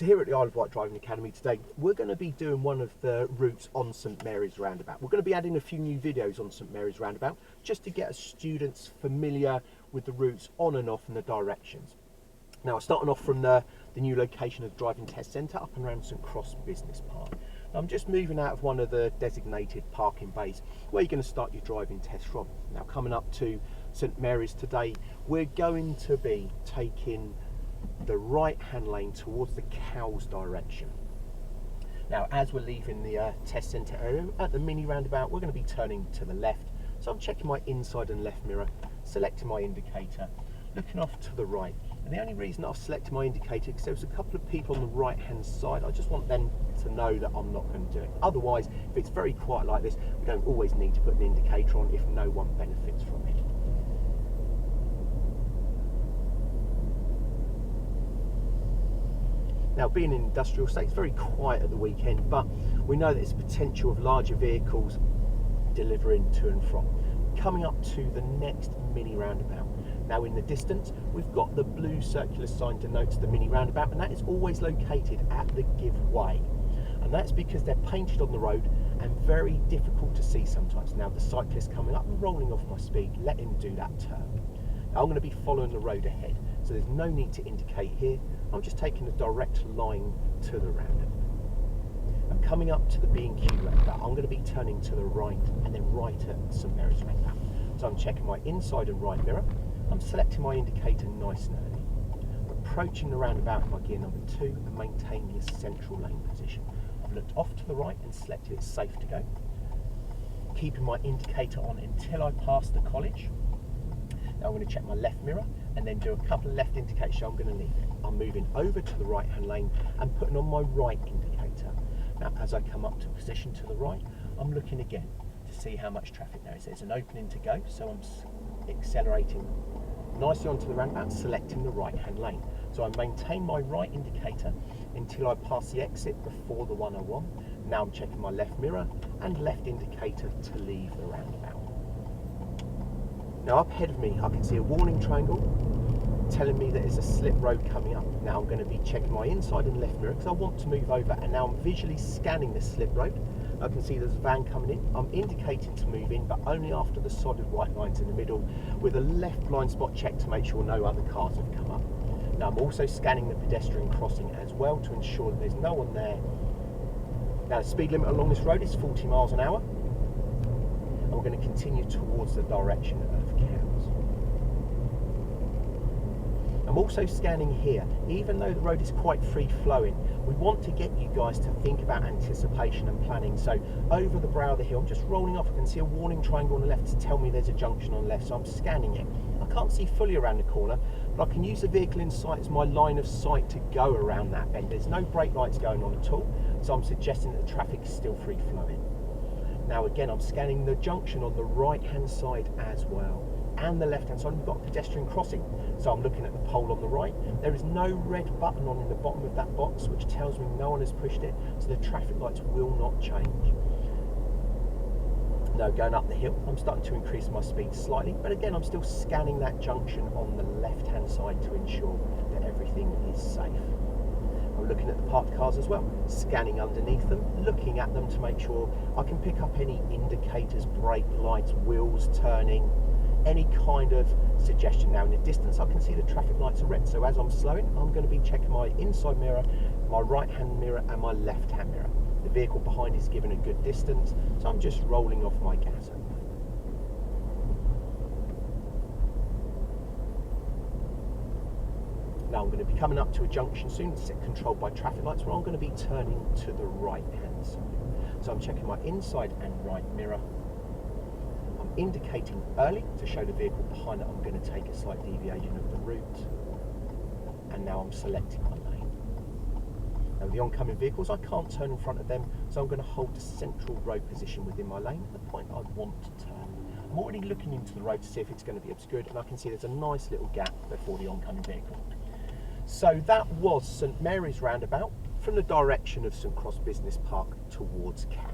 So here at the Wight Driving Academy today, we're going to be doing one of the routes on St. Mary's Roundabout. We're going to be adding a few new videos on St. Mary's Roundabout just to get students familiar with the routes on and off and the directions. Now, starting off from the new location of the Driving Test Centre up and around St. Cross Business Park. Now, I'm just moving out of one of the designated parking bays where you're going to start your driving test from. Now, coming up to St. Mary's today, we're going to be taking the right hand lane towards the Cows direction. Now, as we're leaving the test centre area at the mini roundabout, we're going to be turning to the left. So I'm checking my inside and left mirror, selecting my indicator, looking off to the right. And the only reason I've selected my indicator is because there was a couple of people on the right hand side. I just want them to know that I'm not going to do it. Otherwise, if it's very quiet like this, we don't always need to put an indicator on if no one benefits from it. Now, being in industrial estate, it's very quiet at the weekend, but we know that there's potential of larger vehicles delivering to and from. Coming up to the next mini roundabout. Now, in the distance, we've got the blue circular sign denotes the mini roundabout, and that is always located at the give way. And that's because they're painted on the road and very difficult to see sometimes. Now, the cyclist coming up and rolling off my speed, let him do that turn. Now, I'm going to be following the road ahead, so there's no need to indicate here. I'm just taking a direct line to the roundabout. I'm coming up to the B&Q roundabout. I'm going to be turning to the right and then right at St. Mary's roundabout. So I'm checking my inside and right mirror. I'm selecting my indicator nice and early. I'm approaching the roundabout in my gear number 2 and maintaining a central lane position. I've looked off to the right and selected it's safe to go. Keeping my indicator on until I pass the college. Now I'm going to check my left mirror and then do a couple of left indicators, so I'm going to leave it. I'm moving over to the right hand lane and putting on my right indicator. Now, as I come up to position to the right, I'm looking again to see how much traffic there is. There's an opening to go, so I'm accelerating nicely onto the roundabout, selecting the right hand lane. So I maintain my right indicator until I pass the exit before the 101. Now I'm checking my left mirror and left indicator to leave the roundabout. Now, up ahead of me, I can see a warning triangle telling me that there's a slip road coming up. Now I'm going to be checking my inside and left mirror because I want to move over, and now I'm visually scanning the slip road. I can see there's a van coming in. I'm indicating to move in, but only after the solid white line's in the middle, with a left blind spot check to make sure no other cars have come up. Now I'm also scanning the pedestrian crossing as well to ensure that there's no one there. Now the speed limit along this road is 40 miles an hour. And we're going to continue towards the direction of Cows. I'm also scanning here. Even though the road is quite free flowing, we want to get you guys to think about anticipation and planning. So over the brow of the hill, I'm just rolling off. I can see a warning triangle on the left to tell me there's a junction on the left, so I'm scanning it. I can't see fully around the corner, but I can use the vehicle in sight as my line of sight to go around that bend. There's no brake lights going on at all, so I'm suggesting that the traffic is still free flowing. Now again, I'm scanning the junction on the right hand side as well, and the left hand side. We've got a pedestrian crossing, so I'm looking at the pole on the right. There is no red button on in the bottom of that box, which tells me no one has pushed it, so the traffic lights will not change. Now going up the hill, I'm starting to increase my speed slightly, but again I'm still scanning that junction on the left hand side to ensure that everything is safe. I'm looking at the parked cars as well, scanning underneath them, looking at them to make sure I can pick up any indicators, brake lights, wheels turning, any kind of suggestion. Now in the distance I can see the traffic lights are red, so as I'm slowing, I'm going to be checking my inside mirror, my right hand mirror and my left hand mirror. The vehicle behind is given a good distance, so I'm just rolling off my gas. Now I'm going to be coming up to a junction soon, controlled by traffic lights, where I'm going to be turning to the right hand side. So I'm checking my inside and right mirror. I'm indicating early to show the vehicle behind that I'm going to take a slight deviation of the route. And now I'm selecting my lane. Now with the oncoming vehicles, I can't turn in front of them, so I'm going to hold the central road position within my lane at the point I want to turn. I'm already looking into the road to see if it's going to be obscured, and I can see there's a nice little gap before the oncoming vehicle. So that was St. Mary's Roundabout from the direction of St. Cross Business Park towards Cows.